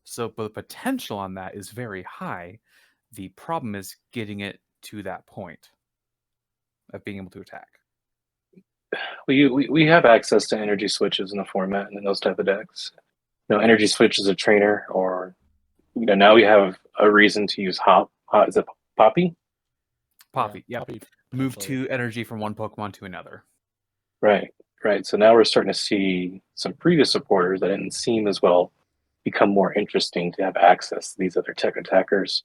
So but the potential on that is very high. The problem is getting it to that point of being able to attack. We have access to energy switches in the format and in those type of decks. Energy switch is a trainer, or now we have a reason to use Hop. Is it Poppy? Poppy, Yeah, yep. Poppy, Move potentially. 2 energy from one Pokemon to another. Right. So now we're starting to see some previous supporters that didn't seem as well become more interesting to have access to these other tech attackers.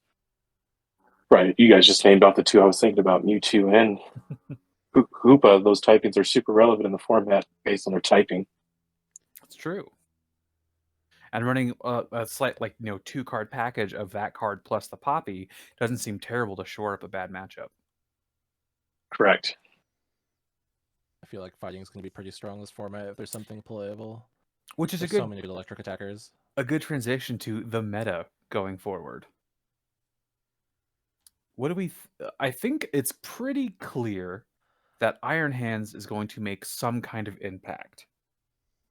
Right. You guys just named off the 2 I was thinking about, Mewtwo and Hoopa. Those typings are super relevant in the format based on their typing. That's true. And running a slight 2-card package of that card plus the Poppy doesn't seem terrible to shore up a bad matchup. Correct. I feel like fighting is going to be pretty strong this format if there's something playable. Which is There's so many good electric attackers. a good transition to the meta going forward. What do we? I think it's pretty clear that Iron Hands is going to make some kind of impact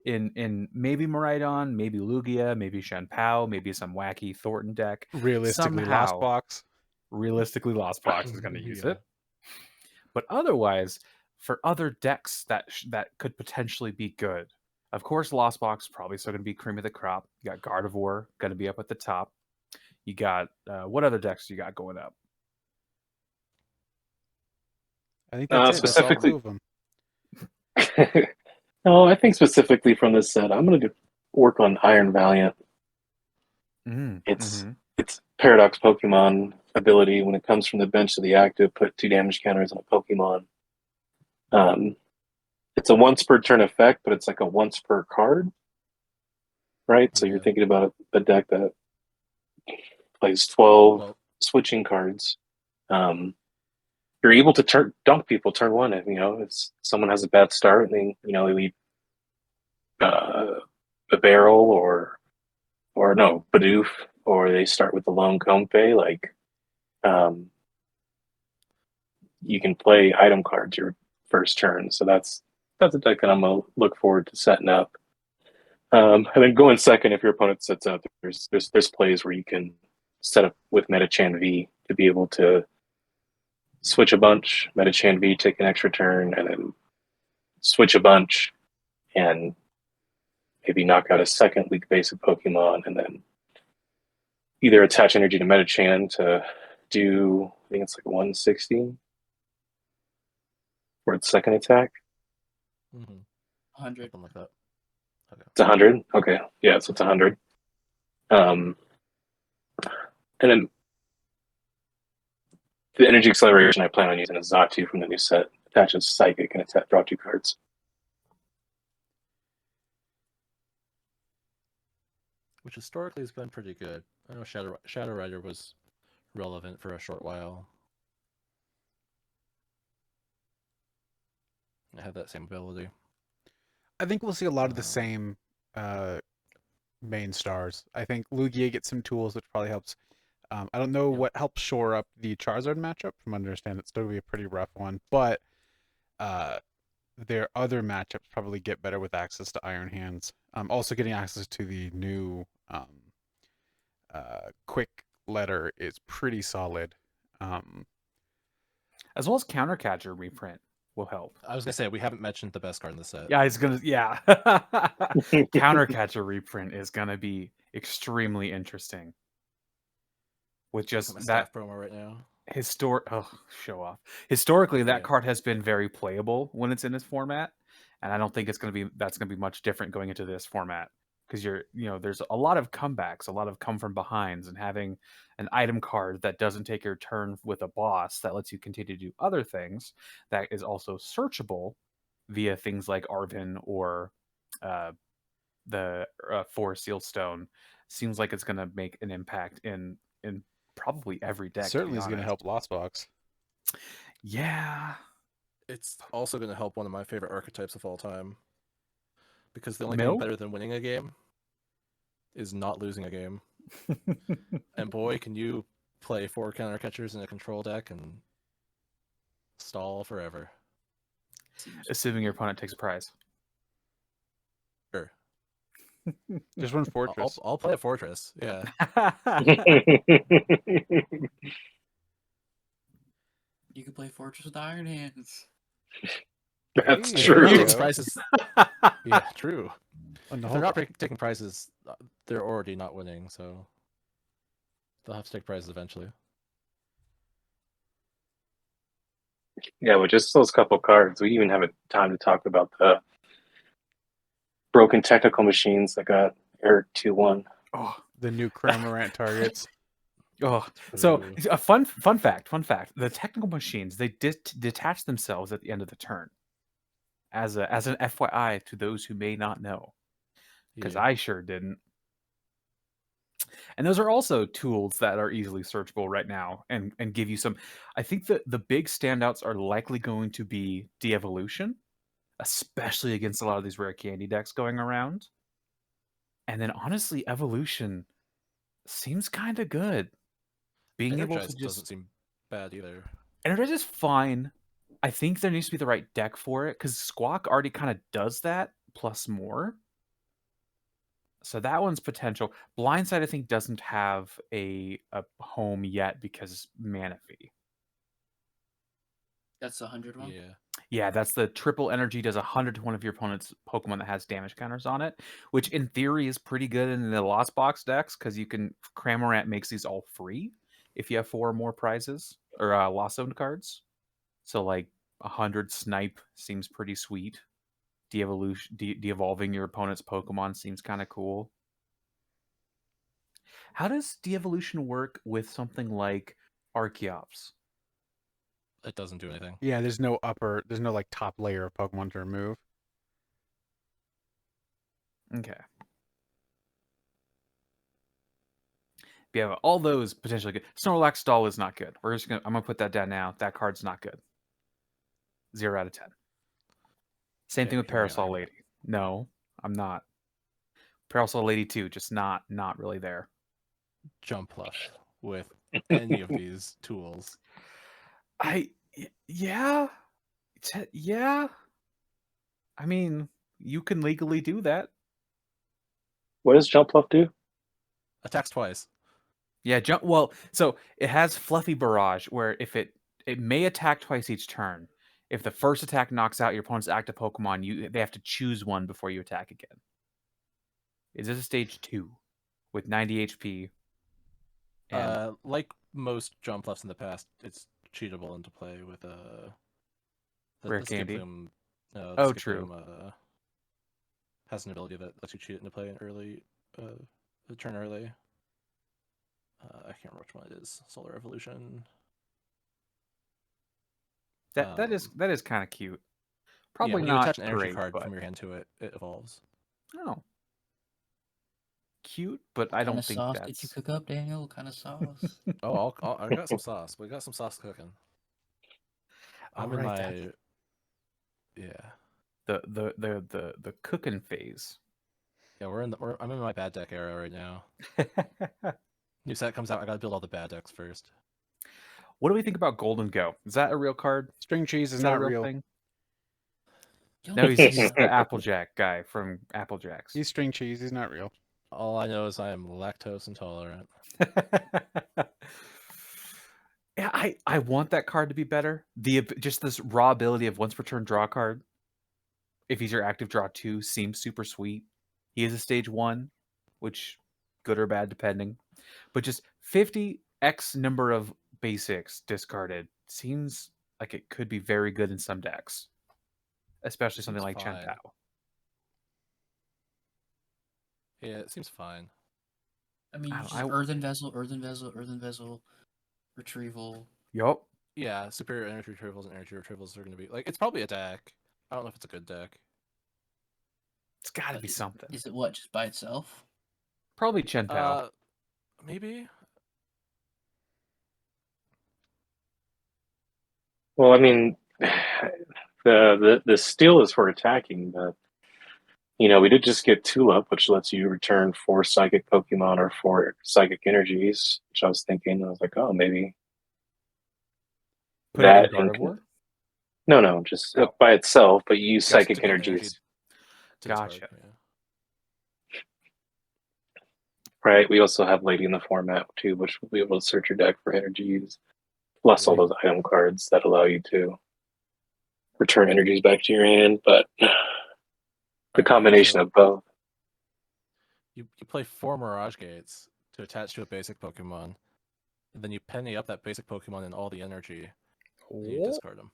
in maybe Miraidon, maybe Lugia, maybe Shen Pao, maybe some wacky Thornton deck. Realistically, Somehow, Lost Box. Realistically, Lost Box is going to use Yeah. it. But otherwise, for other decks that could potentially be good, Of course, Lost Box probably still going to be cream of the crop. You got Gardevoir going to be up at the top. You got what other decks you got going up? I think that's it. That's all Specifically, two of them. no, I think specifically from this set, I'm going to work on Iron Valiant. It's Paradox Pokemon ability when it comes from the bench to the active, put 2 damage counters on a Pokemon. It's a once per turn effect, but it's like a once per card, right? So you're thinking about a deck that plays 12 switching cards. You're able to dunk people turn one if if someone has a bad start and they leave a barrel or no Bidoof, or they start with the lone Comfey. Like you can play item cards your first turn, so that's a deck that I'm gonna look forward to setting up. And then going second, if your opponent sets up, there's plays where you can set up with Metachan V to be able to switch a bunch, Metachan V, take an extra turn, and then switch a bunch and maybe knock out a second weak basic Pokemon, and then either attach energy to Metachan to do, I think it's like 160 for its second attack. 100. Something like that. Okay. It's 100? Okay. Yeah, so it's 100. And then the energy acceleration I plan on using is Xatu from the new set. Attaches Psychic and attack, draw 2 cards. Which historically has been pretty good. I know Shadow Rider was relevant for a short while. It had that same ability. I think we'll see a lot of the same main stars. I think Lugia gets some tools, which probably helps. I don't know what helps shore up the Charizard matchup. From what I understand, it's still going to be a pretty rough one, but their other matchups probably get better with access to Iron Hands. Also, getting access to the new Quick Letter is pretty solid. As well as Countercatcher reprint will help. I was gonna say we haven't mentioned the best card in the set. Yeah, Countercatcher reprint is gonna be extremely interesting. With just that promo right now. Show off. Historically, that card has been very playable when it's in this format, and I don't think that's gonna be much different going into this format, because there's a lot of comebacks, a lot of come from behinds, and having an item card that doesn't take your turn with a boss that lets you continue to do other things that is also searchable via things like Arvin or the Forest Seal Stone seems like it's gonna make an impact in probably every deck. Certainly is going to help Lost Box. Yeah. It's also going to help one of my favorite archetypes of all time. Because the only thing better than winning a game is not losing a game. And boy, can you play 4 counter catchers in a control deck and stall forever. Assuming your opponent takes a prize. Sure. Just run Fortress. I'll play a Fortress. Yeah. You can play Fortress with Iron Hands. That's Hey, true. Taking prizes. Yeah, true. Oh, no. If they're not taking prizes, they're already not winning, so they'll have to take prizes eventually. Yeah, with just those couple cards, we even have time to talk about the broken technical machines that got Eric 2-1. Oh, the new Cramorant targets. Oh, so a fun fact. The technical machines, they detach themselves at the end of the turn. As an FYI to those who may not know, because I sure didn't. And those are also tools that are easily searchable right now and give you some. I think that the big standouts are likely going to be de-evolution, especially against a lot of these rare candy decks going around. And then honestly, evolution seems kind of good. Being able to just doesn't seem bad either. Energize is fine. I think there needs to be the right deck for it, because Squawk already kind of does that plus more. So that one's potential. Blindside, I think, doesn't have a home yet because Mana Fee. That's the 100 one? Yeah. Yeah, that's the triple energy, does 100 to one of your opponent's Pokemon that has damage counters on it, which in theory is pretty good in the Lost Box decks because you can Cramorant makes these all free if you have 4 or more prizes or Lost Zone cards. So like 100 Snipe seems pretty sweet. De-evolving your opponent's Pokemon seems kind of cool. How does de-evolution work with something like Archeops? It doesn't do anything. Yeah, there's no like top layer of Pokemon to remove. Okay. Yeah, all those potentially good. Snorlax Stall is not good. I'm gonna put that down now. That card's not good. 0 out of 10. Same Yeah, thing with you're right, Parasol Iron. Lady. No, I'm not. Parasol Lady 2, just not really there. Jump Plush with any of these tools. Yeah. Yeah. I mean, you can legally do that. What does Jump Fluff do? Attacks twice. Yeah, well, so it has Fluffy Barrage where if it may attack twice each turn. If the first attack knocks out your opponent's active Pokemon, they have to choose one before you attack again. Is this a stage 2 with 90 HP? And Like most Jump Fluffs in the past, it's cheatable into play with Rare the Candy? Skiploom. The Oh, Skiploom, true. has an ability that lets you cheat it into play in early, the turn early. I can't remember which one it is. Solar Evolution. that is kind of cute. Yeah, Probably when you not attach an energy great, card but from your hand to it, it evolves. oh, cute. But I What kind don't of think sauce that's. did you cook up, Daniel? What kind of sauce? Oh, I got some sauce. We got some sauce cooking. I'm in right, my yeah. the cooking phase. Yeah, I'm in my bad deck era right now. New set comes out, I gotta build all the bad decks first. What do we think about Golden Go? Is that a real card? String cheese is Is that a not real real. thing? Yo, No, he's the Applejack guy from Applejacks. He's string cheese. He's not real. All I know is I am lactose intolerant. Yeah, I want that card to be better. Just this raw ability of once per turn draw card. If he's your active, draw 2 seems super sweet. He is a stage 1, which good or bad depending. But just 50x number of basics discarded seems like it could be very good in some decks, especially something Seems like fine. Chen Yeah, it seems fine. I mean, I- just I- Earthen Vessel, Retrieval. Yup. Yeah, superior energy retrievals and energy retrievals are gonna be like it's probably a deck. I don't know if it's a good deck. It's got to be something. Is it what, just by itself? Probably Chen Pao. Maybe. Well, I mean, the steel is for attacking, but we did just get Tulip, which lets you return 4 psychic Pokemon or 4 psychic energies. Which I was like, oh, maybe Put it that. in Gardevoir? No, just Oh. by itself, but you use Just psychic to get energies. energy to discard, Gotcha. yeah. Right. We also have Lady in the format too, which will be able to search your deck for energies, plus all those item cards that allow you to return energies back to your hand. But the combination of both. You play 4 Mirage Gates to attach to a basic Pokemon, and then you penny up that basic Pokemon and all the energy, and you discard them.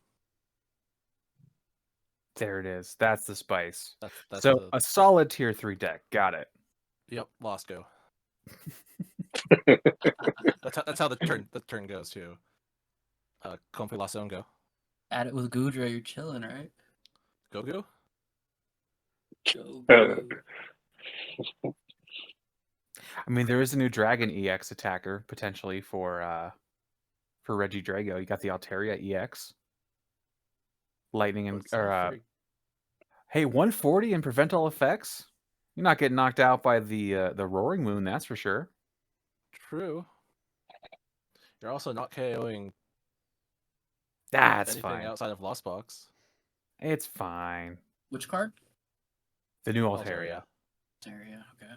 There it is. That's the spice. That's So a solid tier 3 deck. Got it. Yep, Lost Go. That's how the turn goes too. Comfy Lost Zone Go. Add it with Goodra, you're chilling, right? Go. Go. I mean, there is a new Dragon EX attacker potentially for Reggie Drago. You got the Altaria EX, Lightning and hey, 140 and prevent all effects. You're not getting knocked out by the Roaring Moon, that's for sure. True. You're also not KOing That's anything fine. outside of Lost Box. It's fine. Which card? The new Altaria. Altaria, okay.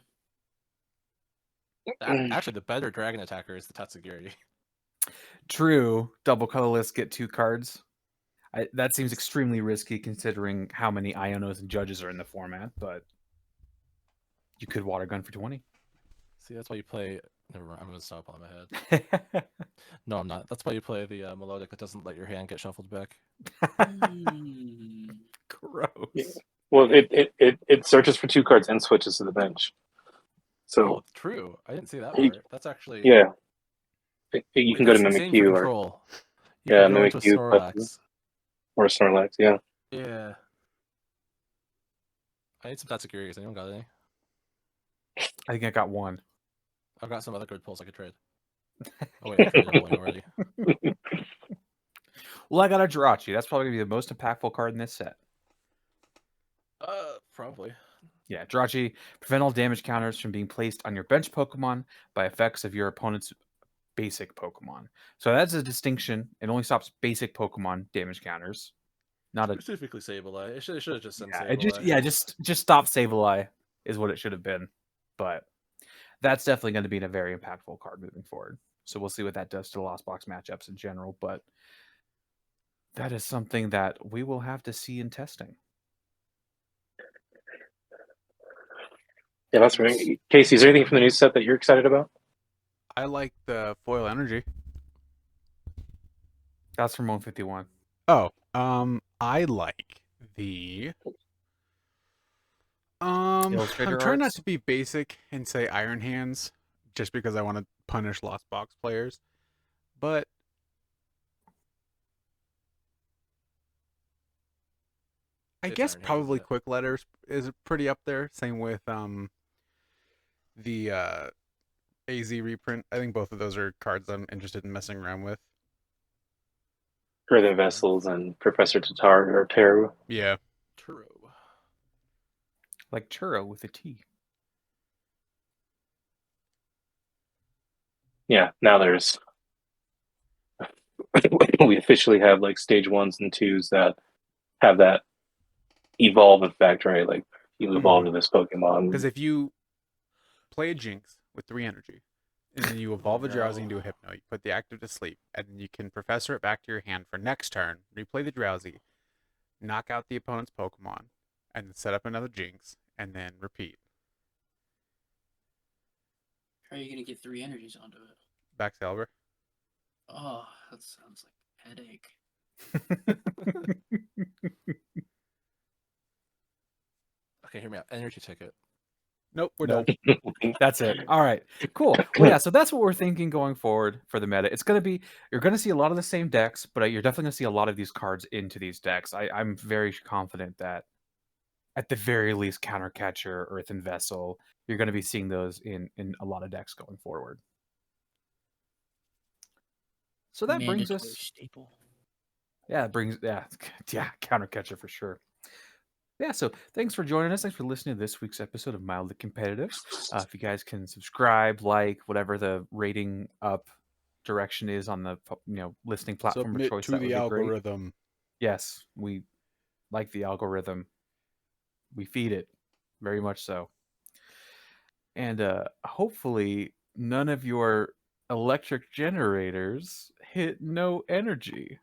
Actually, the better dragon attacker is the Tatsugiri. True. Double colorless, get 2 cards. That seems extremely risky considering how many Ionos and judges are in the format, but you could water gun for 20. See, that's why you play. Never mind. I'm gonna stop on my head. No, I'm not. That's why you play the melodic that doesn't let your hand get shuffled back. Gross. Yeah. Well, it searches for 2 cards and switches to the bench. So Oh, true. I didn't see that You- part. That's actually yeah, you Wait, can go to that's Mimic insane for You or control. You yeah, can go Mimic into a You Snorlax. or Snorlax. Yeah. Yeah. I need some Tatsukiri's. Anyone got any? I think I got one. I've got some other good pulls I could trade. Oh wait, I traded one already. Well, I got a Jirachi. That's probably going to be the most impactful card in this set. Probably. Yeah, Jirachi, prevent all damage counters from being placed on your bench Pokemon by effects of your opponent's basic Pokemon. So that's a distinction. It only stops basic Pokemon damage counters. Not a Specifically Sableye. It should have just said yeah, Sableye. just stop Sableye is what it should have been. But that's definitely going to be a very impactful card moving forward. So we'll see what that does to the Lost Box matchups in general. But that is something that we will have to see in testing. Yeah, that's right. Casey, is there anything from the new set that you're excited about? I like the foil energy. That's from 151. Oh, I like the Illustrator I'm trying not arts? to be basic and say Iron Hands just because I want to punish Lost Box players. But I It's guess Iron Hands, probably isn't it? Quick Letters is pretty up there. Same with the AZ reprint. I think both of those are cards I'm interested in messing around with. Earthen Vessels and Professor Tatar or Teru. Yeah. True. Like churro with a T. Yeah, now there's we officially have like stage 1s and 2s that have that evolve effect, right? Like you evolve to this Pokemon. Because if you play a Jinx with 3 energy, and then you evolve a Drowsy into a Hypno, you put the active to sleep, and then you can Professor it back to your hand for next turn, replay the Drowsy, knock out the opponent's Pokemon, and then set up another Jinx, and then repeat. How are you gonna get 3 energies onto it? Back to Albert. Oh, that sounds like a headache. Okay, hear me out. Energy ticket. Nope, we're Nope. done. That's it. All right, cool. Well, yeah, so that's what we're thinking going forward for the meta. It's going to be, you're going to see a lot of the same decks, but you're definitely going to see a lot of these cards into these decks. I'm very confident that at the very least, Countercatcher, Earthen Vessel, you're going to be seeing those in a lot of decks going forward. So that brings Mandatory us, staple. yeah, Countercatcher for sure. Yeah, so thanks for joining us. Thanks for listening to this week's episode of Mildly Competitive. If you guys can subscribe, like, whatever the rating up direction is on the listening platform of Submit choice, to that would the be great. algorithm. Yes, we like the algorithm. We feed it, very much so. And hopefully none of your electric generators hit no energy.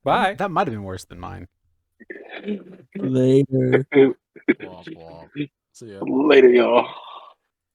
Bye. That might have been worse than mine. Later. Womp womp. See ya. Later, y'all.